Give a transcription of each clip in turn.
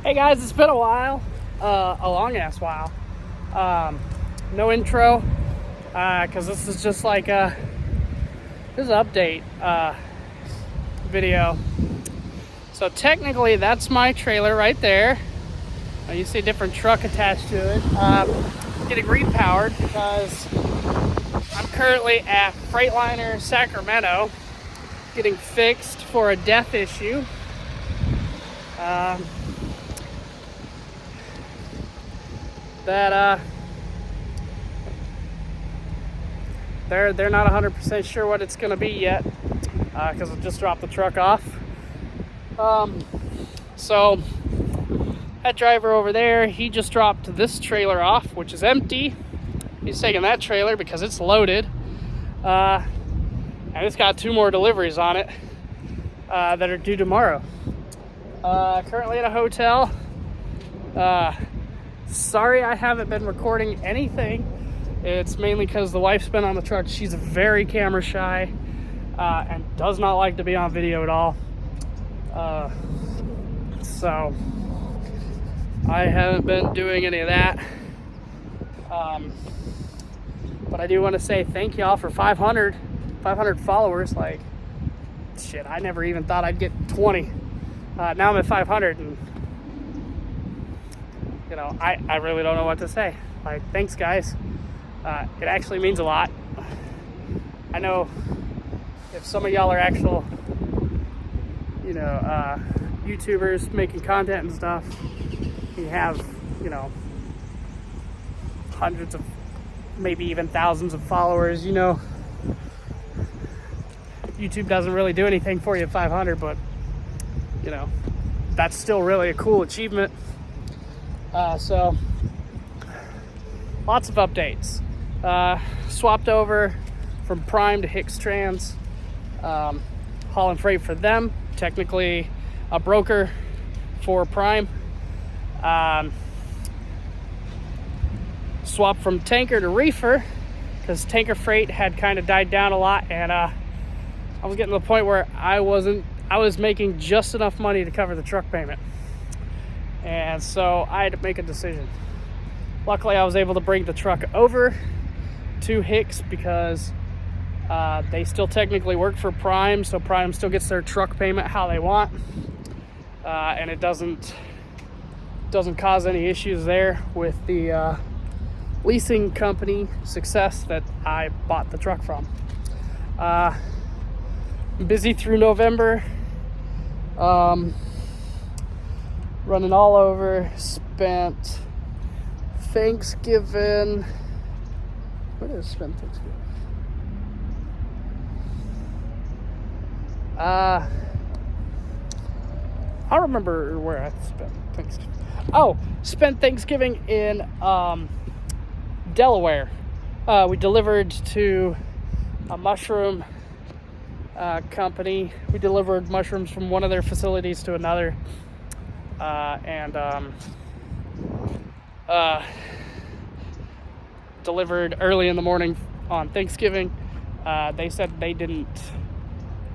Hey guys, it's been a while, a long ass while. No intro, because this is just like this is an update video. So technically, that's my trailer right there. You see a different truck attached to it. Getting repowered because I'm currently at Freightliner Sacramento, getting fixed for a death issue. That they're not 100% sure what it's gonna be yet, because I just dropped the truck off. So that driver over there, he just dropped this trailer off, which is empty. He's taking that trailer because it's loaded, and it's got 2 more deliveries on it that are due tomorrow. Currently at a hotel. Sorry I haven't been recording anything. It's mainly because the wife's been on the truck. She's very camera shy and does not like to be on video at all. So I haven't been doing any of that. But I do want to say thank y'all for 500 followers. Like, shit, I never even thought I'd get 20. Now I'm at 500, and you know, I really don't know what to say. Like, thanks guys. It actually means a lot. I know if some of y'all are actual, you know, YouTubers making content and stuff, you have, you know, hundreds of, maybe even thousands of followers, you know, YouTube doesn't really do anything for you at 500, but you know, that's still really a cool achievement. So lots of updates. Swapped over from Prime to Hicks Trans, hauling freight for them, technically a broker for Prime. Swapped from tanker to reefer because tanker freight had kind of died down a lot, and I was getting to the point where I was making just enough money to cover the truck payment. And so I had to make a decision. Luckily, I was able to bring the truck over to Hicks because they still technically work for Prime, so Prime still gets their truck payment how they want, and it doesn't cause any issues there with the leasing company Success that I bought the truck from. I'm busy through November. Running all over. Spent Thanksgiving. Where did I spend Thanksgiving? I don't remember where I spent Thanksgiving. Oh, spent Thanksgiving in Delaware. We delivered to a mushroom company. We delivered mushrooms from one of their facilities to another. Delivered early in the morning on Thanksgiving. They said they didn't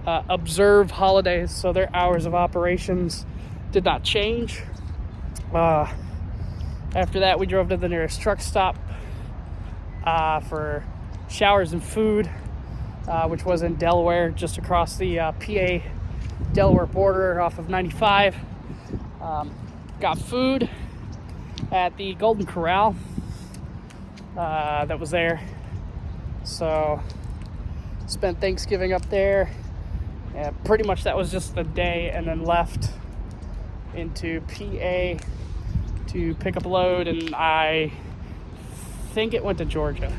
observe holidays, so their hours of operations did not change. After that, we drove to the nearest truck stop for showers and food, which was in Delaware, just across the PA-Delaware border off of 95. Got food at the Golden Corral that was there. So spent Thanksgiving up there. Yeah, pretty much that was just the day, and then left into PA to pick up a load, and I think it went to Georgia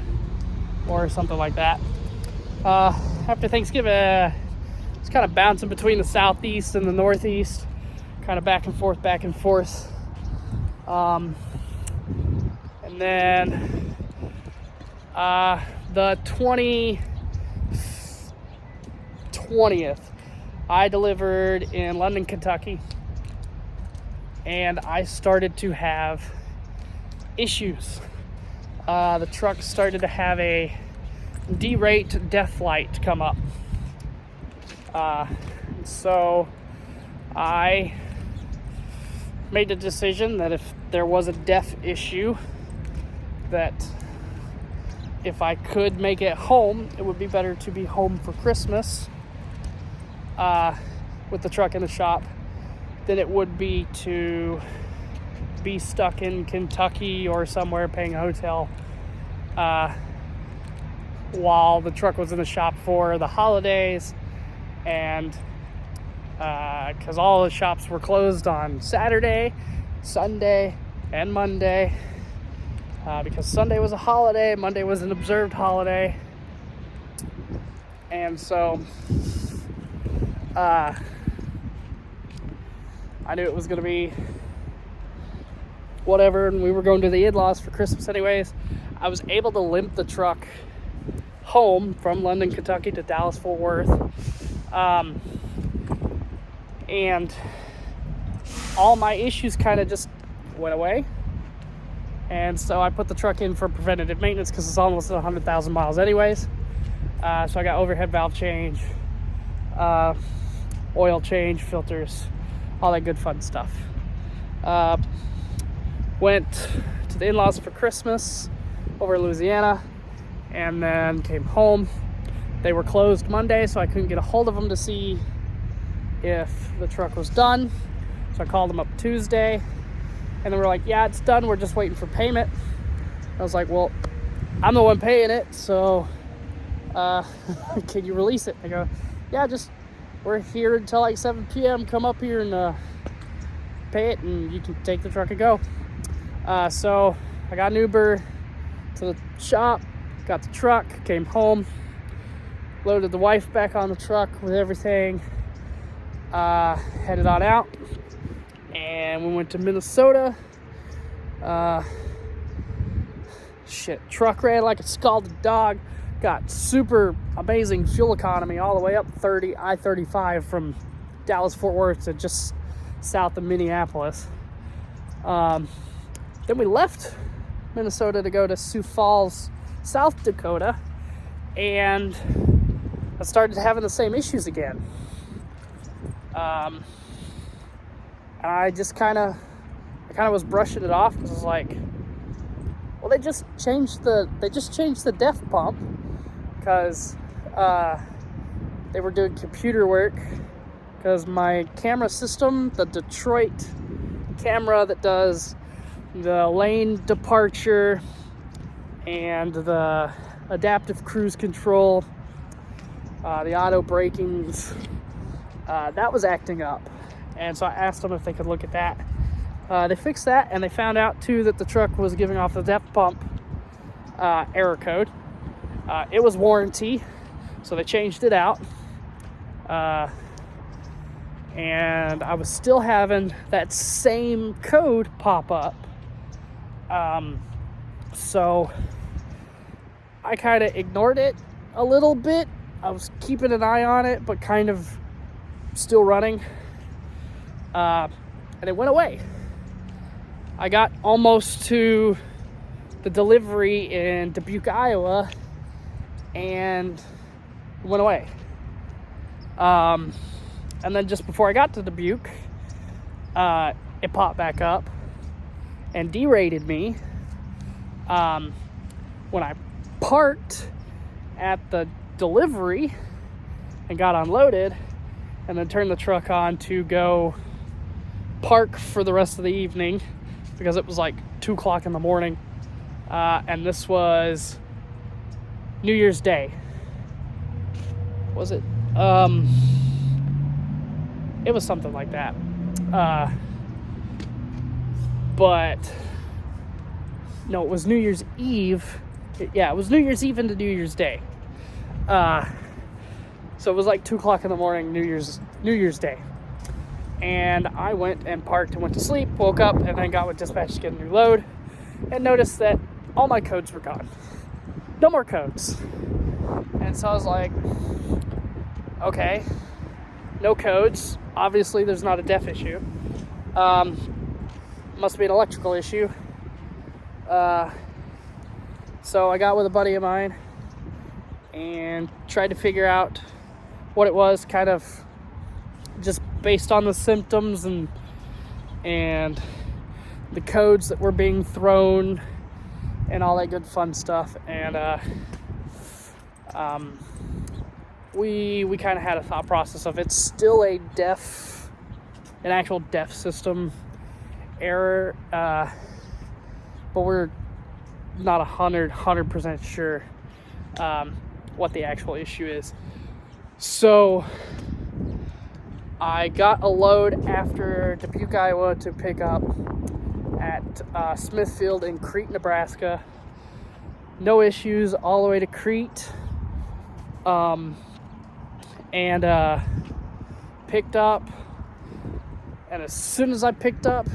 or something like that. After Thanksgiving, it's kind of bouncing between the southeast and the northeast, kind of back and forth. And then the 20th, I delivered in London, Kentucky, and I started to have issues. The truck started to have a derate death light come up. So I made the decision that if there was a DEF issue, that if I could make it home, it would be better to be home for Christmas with the truck in the shop than it would be to be stuck in Kentucky or somewhere paying a hotel while the truck was in the shop for the holidays, and because all the shops were closed on Saturday, Sunday, and Monday, because Sunday was a holiday, Monday was an observed holiday, and so I knew it was going to be whatever, and we were going to the in-laws for Christmas anyways. I was able to limp the truck home from London, Kentucky to Dallas, Fort Worth, and all my issues kind of just went away. And so I put the truck in for preventative maintenance because it's almost 100,000 miles anyways. So I got overhead valve change, oil change, filters, all that good fun stuff. Went to the in-laws for Christmas over in Louisiana, and then came home. They were closed Monday, so I couldn't get a hold of them to see if the truck was done. So I called them up Tuesday, and they were like, yeah, it's done, we're just waiting for payment. I was like, well, I'm the one paying it, so can you release it? They go, yeah, just, we're here until like 7 p.m. Come up here and pay it, and you can take the truck and go. So I got an Uber to the shop, got the truck, came home, loaded the wife back on the truck with everything, headed on out, and we went to Minnesota. Truck ran like a scalded dog, got super amazing fuel economy all the way up I-35 from Dallas, Fort Worth to just south of Minneapolis. Then we left Minnesota to go to Sioux Falls, South Dakota, and I started having the same issues again. And I just kind of was brushing it off because I was like, well, they just changed the DEF pump because they were doing computer work, because my camera system, the Detroit camera that does the lane departure and the adaptive cruise control, the auto brakings, that was acting up. And so I asked them if they could look at that. They fixed that, and they found out too that the truck was giving off the DEF pump error code. It was warranty, so they changed it out. And I was still having that same code pop up. So I kind of ignored it a little bit. I was keeping an eye on it, but kind of still running. And it went away. I got almost to the delivery in Dubuque, Iowa, and it went away. And then just before I got to Dubuque, it popped back up and derated me. When I parked at the delivery and got unloaded, and then turned the truck on to go park for the rest of the evening because it was like 2 o'clock in the morning. And this was New Year's Day. Was it? It was something like that. But no, it was New Year's Eve. It was New Year's Eve into New Year's Day. So it was like 2 o'clock in the morning, New Year's Day. And I went and parked and went to sleep, woke up, and then got with dispatch to get a new load, and noticed that all my codes were gone. No more codes. And so I was like, okay, no codes. Obviously, there's not a DEF issue. Must be an electrical issue. So I got with a buddy of mine and tried to figure out what it was, kind of just based on the symptoms and and the codes that were being thrown and all that good fun stuff. And we kind of had a thought process of it's still an actual DEF system error, but we're not 100% sure what the actual issue is. So I got a load after Dubuque, Iowa to pick up at Smithfield in Crete, Nebraska. No issues all the way to Crete. And picked up, and as soon as I picked up,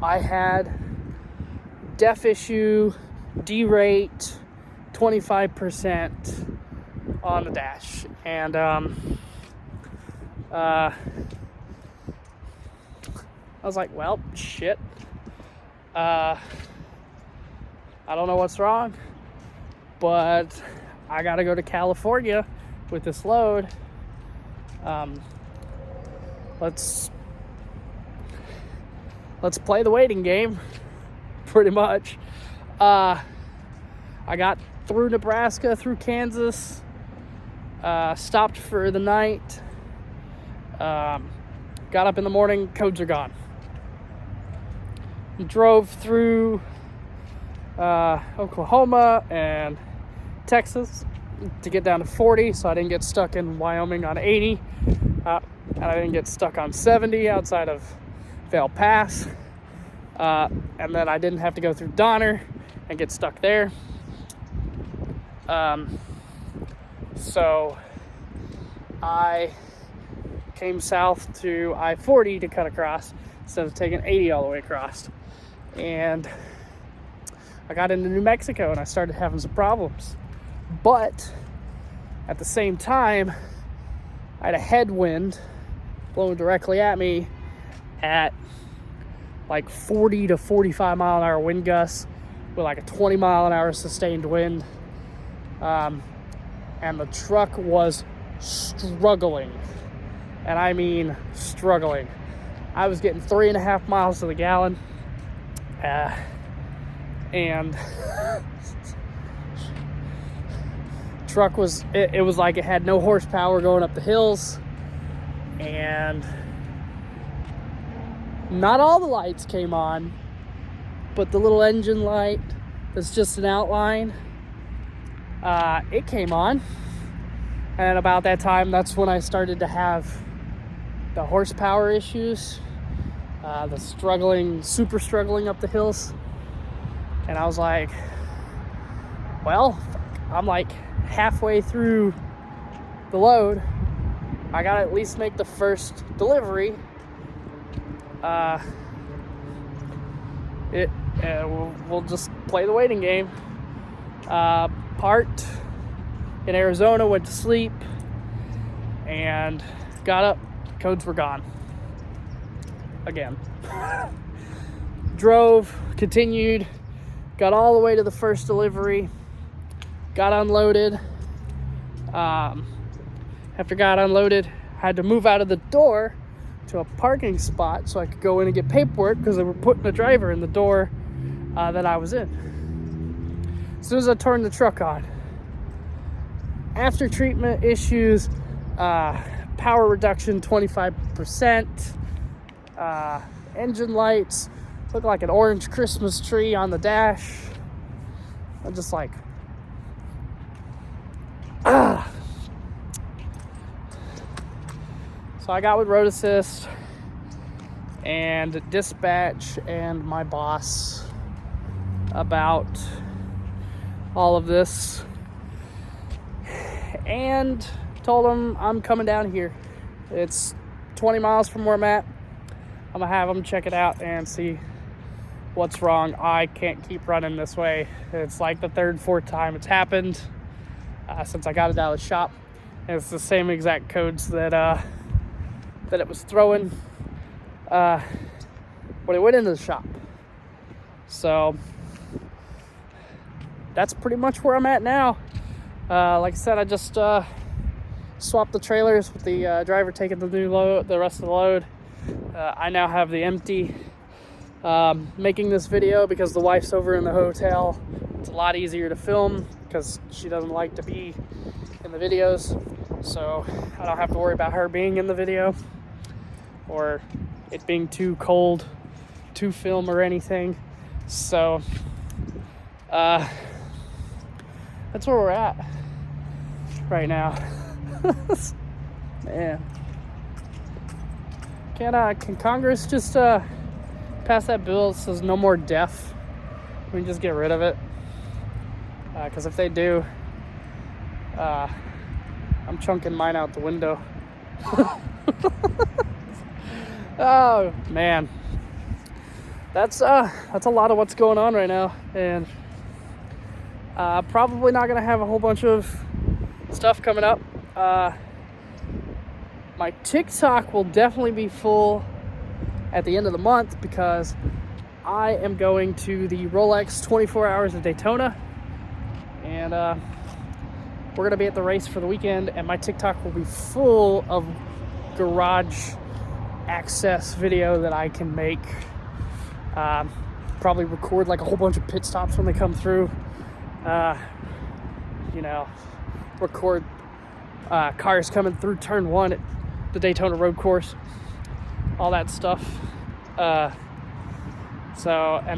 I had DEF issue, D-rate, 25% on the dash. And I was like, well, shit. I don't know what's wrong, but I gotta go to California with this load. Let's play the waiting game, pretty much. I got through Nebraska, through Kansas, stopped for the night, got up in the morning, codes are gone. Drove through Oklahoma and Texas to get down to 40, so I didn't get stuck in Wyoming on 80, and I didn't get stuck on 70 outside of Vail Pass, and then I didn't have to go through Donner and get stuck there. So I came south to I-40 to cut across instead of taking 80 all the way across, and I got into New Mexico and I started having some problems. But at the same time, I had a headwind blowing directly at me at like 40 to 45 mile an hour wind gusts with like a 20 mile an hour sustained wind. And the truck was struggling. And I mean struggling. I was getting 3.5 miles to the gallon. And truck was, it was like it had no horsepower going up the hills, and not all the lights came on, but the little engine light that's just an outline, it came on. And about that time, that's when I started to have the horsepower issues, the super struggling up the hills. And I was like, well, I'm like halfway through the load. I gotta at least make the first delivery. We'll just play the waiting game. Parked in Arizona, went to sleep, and got up. Codes were gone again. Drove, continued, got all the way to the first delivery, got unloaded. After got unloaded, had to move out of the door to a parking spot so I could go in and get paperwork because they were putting a driver in the door that I was in. As soon as I turned the truck on, after treatment issues, power reduction 25%, engine lights look like an orange Christmas tree on the dash. I'm just like, So I got with Road Assist and dispatch and my boss about all of this, and told him I'm coming down here. It's 20 miles from where I'm at. I'm gonna have them check it out and see what's wrong. I can't keep running this way. It's like the third, fourth time it's happened since I got it out of the shop. And it's the same exact codes that it was throwing when it went into the shop. So that's pretty much where I'm at now. Like I said, I just swapped the trailers with the driver taking the rest of the load. I now have the empty making this video because the wife's over in the hotel. It's a lot easier to film because she doesn't like to be in the videos, so I don't have to worry about her being in the video or it being too cold to film or anything. So that's where we're at right now. Man, can Congress just pass that bill that says no more deaf? We can just get rid of it, because if they do, I'm chunking mine out the window. Oh man, that's a lot of what's going on right now, and probably not gonna have a whole bunch of stuff coming up. My TikTok will definitely be full at the end of the month because I am going to the Rolex 24 Hours of Daytona, and we're gonna be at the race for the weekend, and my TikTok will be full of garage access video that I can make. Probably record like a whole bunch of pit stops when they come through. Record cars coming through turn 1 at the Daytona road course, all that stuff. And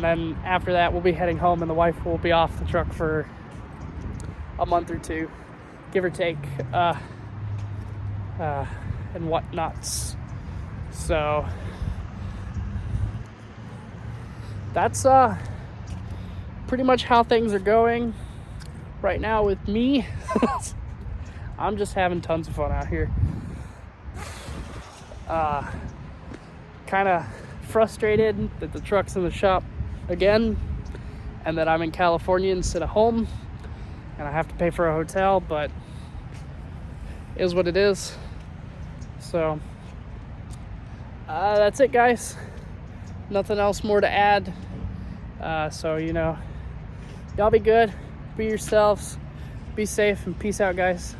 then after that, we'll be heading home, and the wife will be off the truck for a month or two, give or take, and whatnots. So that's pretty much how things are going right now with me. I'm just having tons of fun out here. Kind of frustrated that the truck's in the shop again and that I'm in California instead of home and I have to pay for a hotel, but it is what it is. So that's it, guys. Nothing else more to add. So y'all be good, be yourselves, be safe, and peace out, guys.